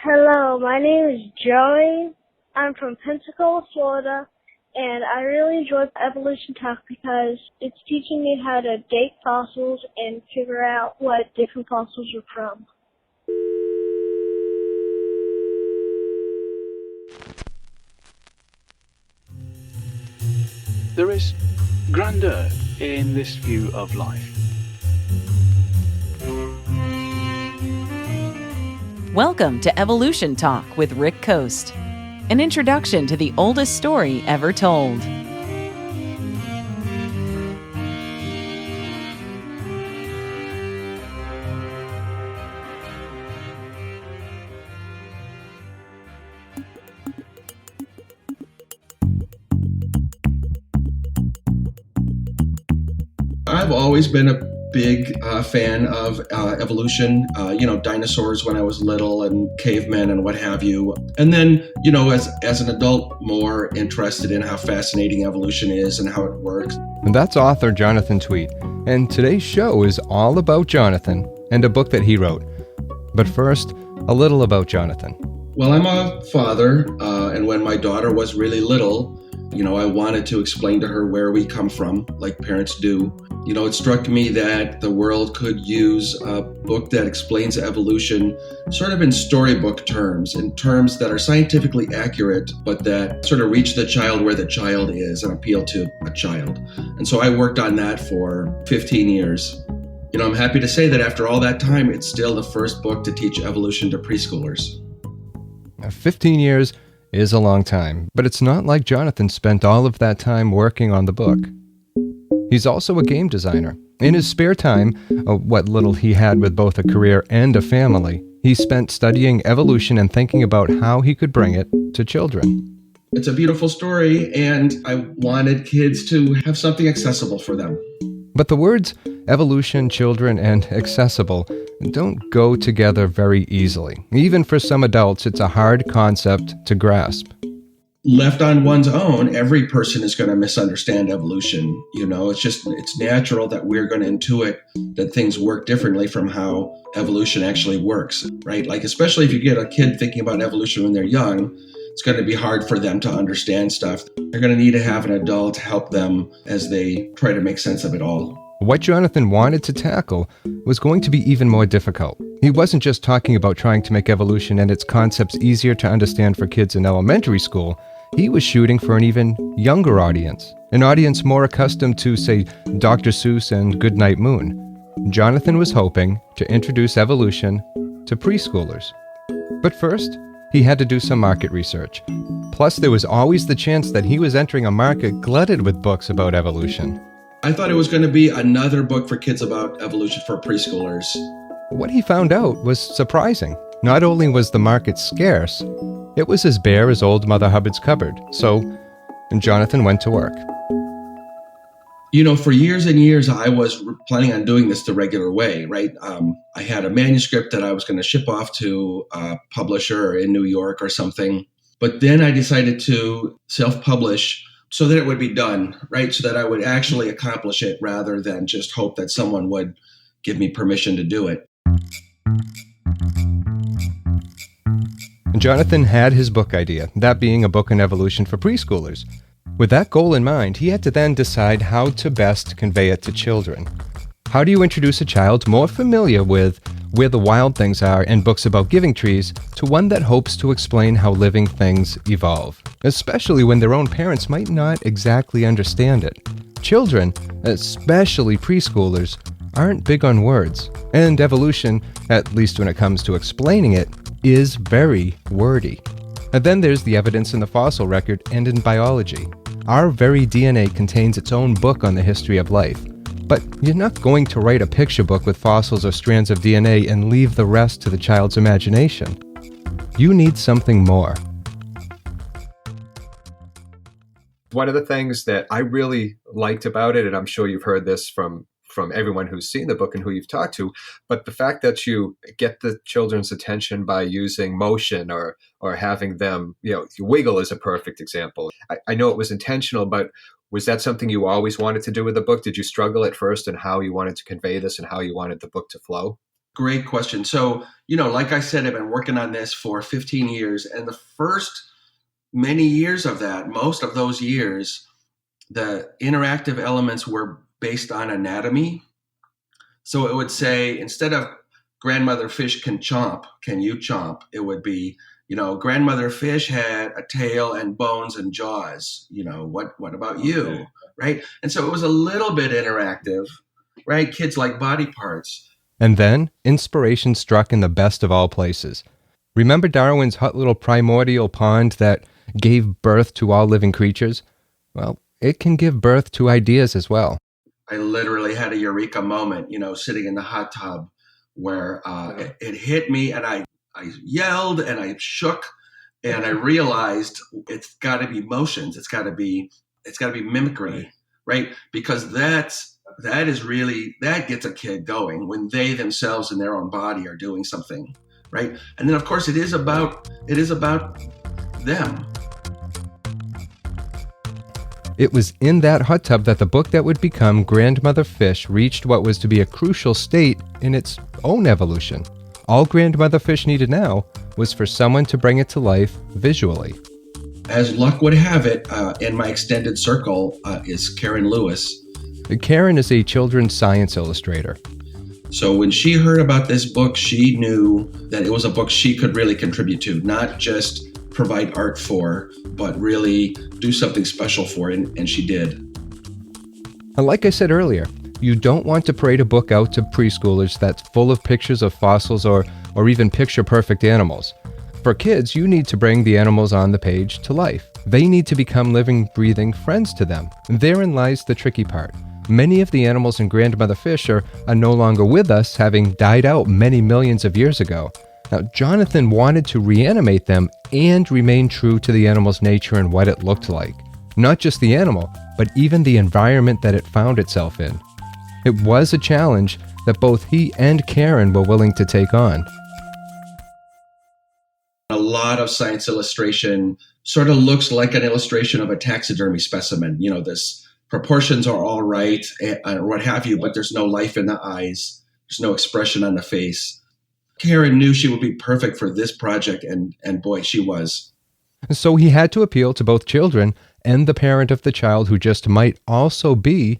Hello, my name is Joey. I'm from Pensacola, Florida, and I really enjoy Evolution Talk because it's teaching me how to date fossils and figure out what different fossils are from. There is grandeur in this view of life. Welcome to Evolution Talk with Rick Coast, an introduction to the oldest story ever told. I've always been a big fan of evolution, dinosaurs when I was little and cavemen and what have you. And then, as an adult, more interested in how fascinating evolution is and how it works. And that's author Jonathan Tweet. And today's show is all about Jonathan and a book that he wrote. But first, a little about Jonathan. Well, I'm a father, and when my daughter was really little, I wanted to explain to her where we come from, like parents do. It struck me that the world could use a book that explains evolution sort of in storybook terms, in terms that are scientifically accurate, but that sort of reach the child where the child is and appeal to a child. And so I worked on that for 15 years. I'm happy to say that after all that time, it's still the first book to teach evolution to preschoolers. 15 years is a long time, but it's not like Jonathan spent all of that time working on the book. He's also a game designer. In his spare time, what little he had with both a career and a family, he spent studying evolution and thinking about how he could bring it to children. It's a beautiful story, and I wanted kids to have something accessible for them. But the words evolution, children, and accessible don't go together very easily. Even for some adults, it's a hard concept to grasp. Left on one's own, every person is going to misunderstand evolution. It's natural that we're going to intuit that things work differently from how evolution actually works, right? Like, especially if you get a kid thinking about evolution when they're young, it's going to be hard for them to understand stuff. They're going to need to have an adult help them as they try to make sense of it all. What Jonathan wanted to tackle was going to be even more difficult. He wasn't just talking about trying to make evolution and its concepts easier to understand for kids in elementary school. He was shooting for an even younger audience, an audience more accustomed to, say, Dr. Seuss and Goodnight Moon. Jonathan was hoping to introduce evolution to preschoolers. But first, he had to do some market research. Plus, there was always the chance that he was entering a market glutted with books about evolution. I thought it was going to be another book for kids about evolution for preschoolers. What he found out was surprising. Not only was the market scarce, it was as bare as old Mother Hubbard's cupboard. So Jonathan went to work. For years and years, I was planning on doing this the regular way, right? I had a manuscript that I was going to ship off to a publisher in New York or something. But then I decided to self-publish so that it would be done, right? So that I would actually accomplish it rather than just hope that someone would give me permission to do it. Jonathan had his book idea, that being a book on evolution for preschoolers. With that goal in mind, he had to then decide how to best convey it to children. How do you introduce a child more familiar with where the wild things are and books about giving trees to one that hopes to explain how living things evolve, especially when their own parents might not exactly understand it? Children, especially preschoolers, aren't big on words, and evolution, at least when it comes to explaining it, is very wordy. And then there's the evidence in the fossil record and in biology. Our very DNA contains its own book on the history of life. But you're not going to write a picture book with fossils or strands of DNA and leave the rest to the child's imagination. You need something more. One of the things that I really liked about it, and I'm sure you've heard this from everyone who's seen the book and who you've talked to, but the fact that you get the children's attention by using motion or having them, wiggle is a perfect example. I know it was intentional, but was that something you always wanted to do with the book? Did you struggle at first in how you wanted to convey this and how you wanted the book to flow? Great question. So, like I said, I've been working on this for 15 years. And the first many years of that, most of those years, the interactive elements were based on anatomy. So it would say, instead of grandmother fish can chomp, can you chomp? It would be, grandmother fish had a tail and bones and jaws. What about you? Okay. Right? And so it was a little bit interactive, right? Kids like body parts. And then inspiration struck in the best of all places. Remember Darwin's hot little primordial pond that gave birth to all living creatures? Well, it can give birth to ideas as well. I literally had a eureka moment, sitting in the hot tub where it hit me, and I yelled and I shook, and I realized it's got to be motions. It's got to be mimicry, right? Because that gets a kid going when they themselves in their own body are doing something, right? And then of course it is about them. It was in that hot tub that the book that would become Grandmother Fish reached what was to be a crucial state in its own evolution. All Grandmother Fish needed now was for someone to bring it to life visually. As luck would have it, in my extended circle is Karen Lewis. Karen is a children's science illustrator. So when she heard about this book, she knew that it was a book she could really contribute to, not just provide art for, but really do something special for, and she did. And like I said earlier, you don't want to parade a book out to preschoolers that's full of pictures of fossils or even picture-perfect animals. For kids, you need to bring the animals on the page to life. They need to become living, breathing friends to them. Therein lies the tricky part. Many of the animals in Grandmother Fish are no longer with us, having died out many millions of years ago. Now, Jonathan wanted to reanimate them and remain true to the animal's nature and what it looked like. Not just the animal, but even the environment that it found itself in. It was a challenge that both he and Karen were willing to take on. A lot of science illustration sort of looks like an illustration of a taxidermy specimen. This proportions are all right or what have you, but there's no life in the eyes. There's no expression on the face. Karen knew she would be perfect for this project, and boy, she was. So he had to appeal to both children and the parent of the child who just might also be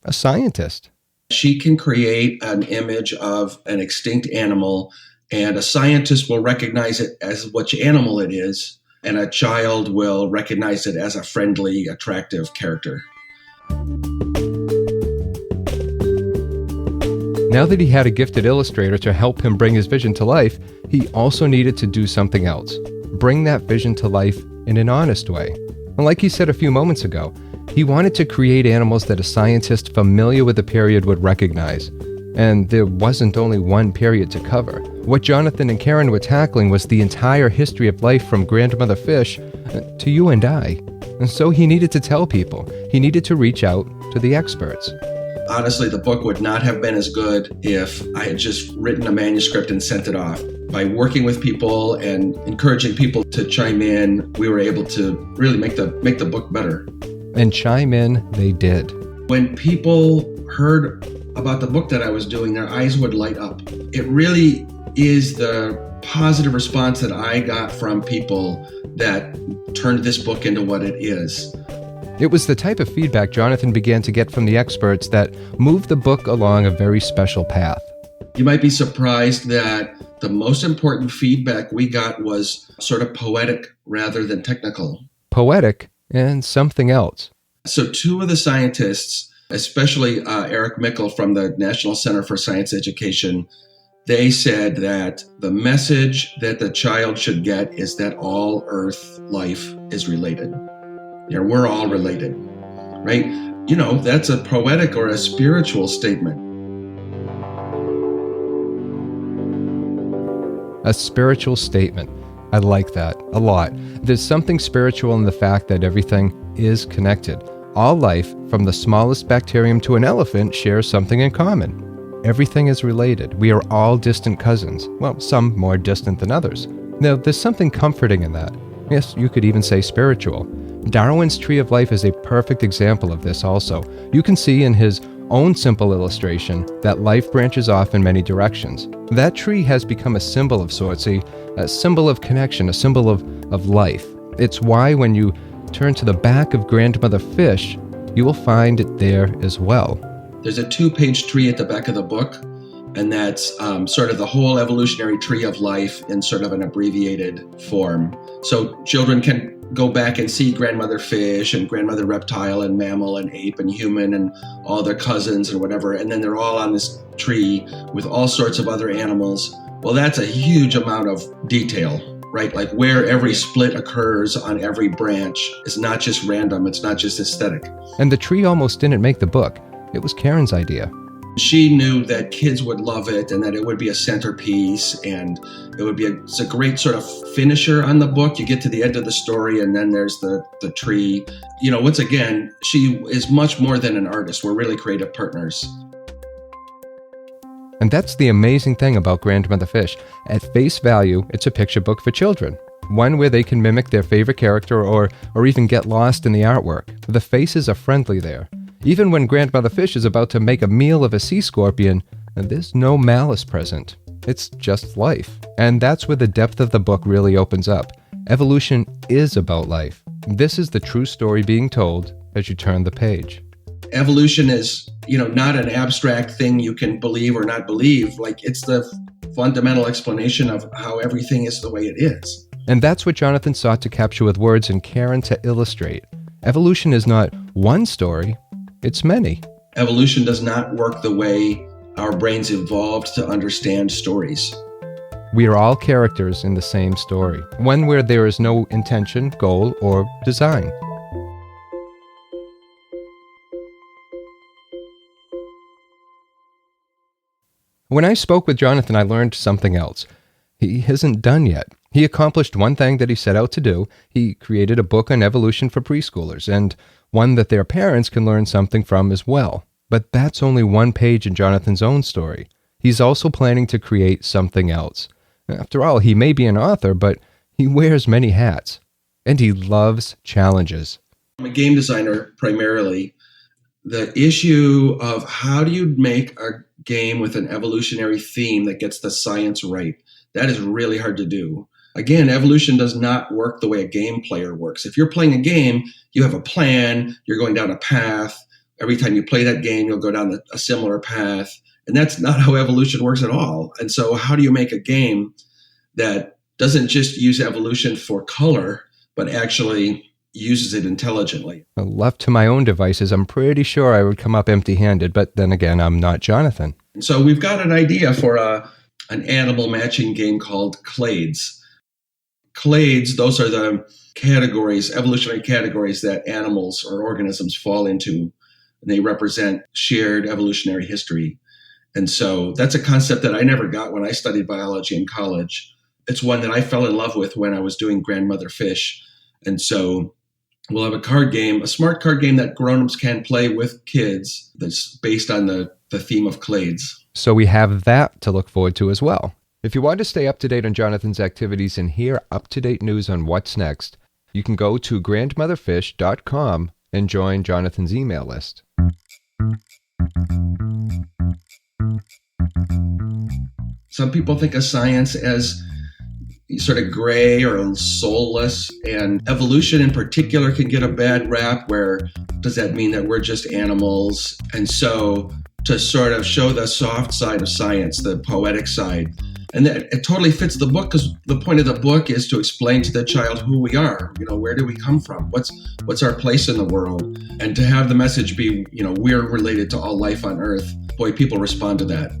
a scientist. She can create an image of an extinct animal, and a scientist will recognize it as which animal it is, and a child will recognize it as a friendly, attractive character. Now that he had a gifted illustrator to help him bring his vision to life, he also needed to do something else. Bring that vision to life in an honest way. And like he said a few moments ago, he wanted to create animals that a scientist familiar with the period would recognize. And there wasn't only one period to cover. What Jonathan and Karen were tackling was the entire history of life from Grandmother Fish to you and I. And so he needed to tell people. He needed to reach out to the experts. Honestly, the book would not have been as good if I had just written a manuscript and sent it off. By working with people and encouraging people to chime in, we were able to really make the book better. And chime in they did. When people heard about the book that I was doing, their eyes would light up. It really is the positive response that I got from people that turned this book into what it is. It was the type of feedback Jonathan began to get from the experts that moved the book along a very special path. You might be surprised that the most important feedback we got was sort of poetic rather than technical. Poetic and something else. So two of the scientists, especially Eric Mickel from the National Center for Science Education, they said that the message that the child should get is that all Earth life is related. We're all related, right? That's a poetic or a spiritual statement. A spiritual statement. I like that a lot. There's something spiritual in the fact that everything is connected. All life, from the smallest bacterium to an elephant, shares something in common. Everything is related. We are all distant cousins. Well, some more distant than others. Now, there's something comforting in that. Yes, you could even say spiritual. Darwin's Tree of Life is a perfect example of this also. You can see in his own simple illustration that life branches off in many directions. That tree has become a symbol of sorts, a symbol of connection, a symbol of life. It's why when you turn to the back of Grandmother Fish, you will find it there as well. There's a 2-page tree at the back of the book, and that's sort of the whole evolutionary tree of life in sort of an abbreviated form. So children can go back and see Grandmother Fish and Grandmother Reptile and Mammal and Ape and Human and all their cousins and whatever, and then they're all on this tree with all sorts of other animals. Well, that's a huge amount of detail, right? Like where every split occurs on every branch is not just random, it's not just aesthetic. And the tree almost didn't make the book. It was Karen's idea. She knew that kids would love it and that it would be a centerpiece and it would be it's a great sort of finisher on the book. You get to the end of the story and then there's the tree. You know, once again, she is much more than an artist. We're really creative partners. And that's the amazing thing about Grandmother Fish. At face value, it's a picture book for children. One where they can mimic their favorite character or even get lost in the artwork. The faces are friendly there. Even when Grandmother Fish is about to make a meal of a sea scorpion, there's no malice present. It's just life. And that's where the depth of the book really opens up. Evolution is about life. This is the true story being told as you turn the page. Evolution is, not an abstract thing you can believe or not believe. Like, it's the fundamental explanation of how everything is the way it is. And that's what Jonathan sought to capture with words and Karen to illustrate. Evolution is not one story, it's many. Evolution does not work the way our brains evolved to understand stories. We are all characters in the same story, one where there is no intention, goal, or design. When I spoke with Jonathan, I learned something else. He isn't done yet. He accomplished one thing that he set out to do. He created a book on evolution for preschoolers, and one that their parents can learn something from as well. But that's only one page in Jonathan's own story. He's also planning to create something else. After all, he may be an author, but he wears many hats. And he loves challenges. I'm a game designer primarily. The issue of how do you make a game with an evolutionary theme that gets the science right, that is really hard to do. Again, evolution does not work the way a game player works. If you're playing a game, you have a plan, you're going down a path. Every time you play that game, you'll go down a similar path. And that's not how evolution works at all. And so how do you make a game that doesn't just use evolution for color, but actually uses it intelligently? Left to my own devices, I'm pretty sure I would come up empty-handed, but then again, I'm not Jonathan. And so we've got an idea for an animal matching game called Clades. Clades, those are the categories, evolutionary categories that animals or organisms fall into. And they represent shared evolutionary history. And so that's a concept that I never got when I studied biology in college. It's one that I fell in love with when I was doing Grandmother Fish. And so we'll have a card game, a smart card game that grown-ups can play with kids that's based on the theme of Clades. So we have that to look forward to as well. If you want to stay up to date on Jonathan's activities and hear up-to-date news on what's next, you can go to grandmotherfish.com and join Jonathan's email list. Some people think of science as sort of gray or soulless, and evolution in particular can get a bad rap where does that mean that we're just animals? And so to sort of show the soft side of science, the poetic side, and that it totally fits the book because the point of the book is to explain to the child who we are. Where do we come from? What's our place in the world? And to have the message be, we're related to all life on Earth. Boy, people respond to that.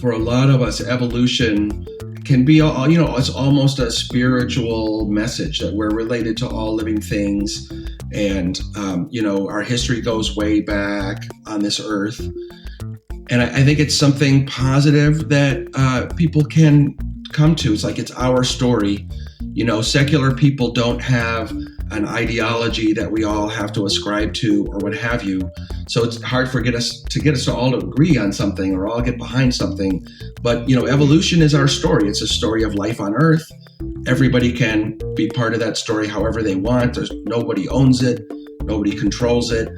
For a lot of us, evolution can be, it's almost a spiritual message that we're related to all living things. And, our history goes way back on this earth. And I think it's something positive that people can come to. It's like it's our story. Secular people don't have an ideology that we all have to ascribe to or what have you. So it's hard to get us to all to agree on something or all get behind something. But, evolution is our story. It's a story of life on Earth. Everybody can be part of that story however they want. Nobody owns it. Nobody controls it.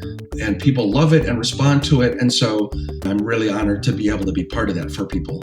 and people love it and respond to it. And so I'm really honored to be able to be part of that for people.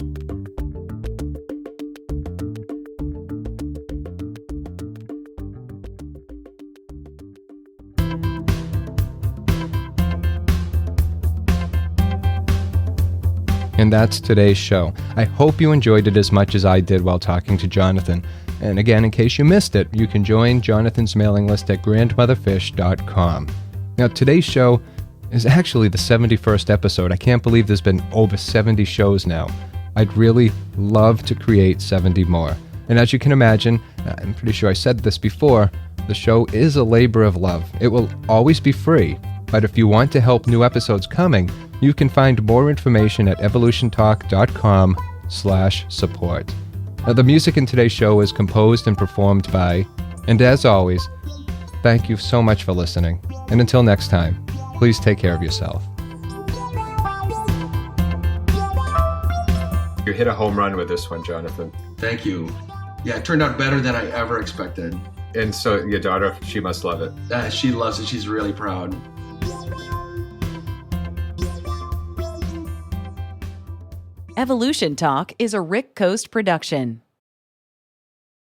And that's today's show. I hope you enjoyed it as much as I did while talking to Jonathan. And again, in case you missed it, you can join Jonathan's mailing list at grandmotherfish.com. Now, today's show is actually the 71st episode. I can't believe there's been over 70 shows now. I'd really love to create 70 more. And as you can imagine, I'm pretty sure I said this before, the show is a labor of love. It will always be free, but if you want to help new episodes coming, you can find more information at evolutiontalk.com/support. Now, the music in today's show is composed and performed by, and as always, thank you so much for listening. And until next time, please take care of yourself. You hit a home run with this one, Jonathan. Thank you. Yeah, it turned out better than I ever expected. And so your daughter, she must love it. She loves it. She's really proud. Evolution Talk is a Rick Coast production.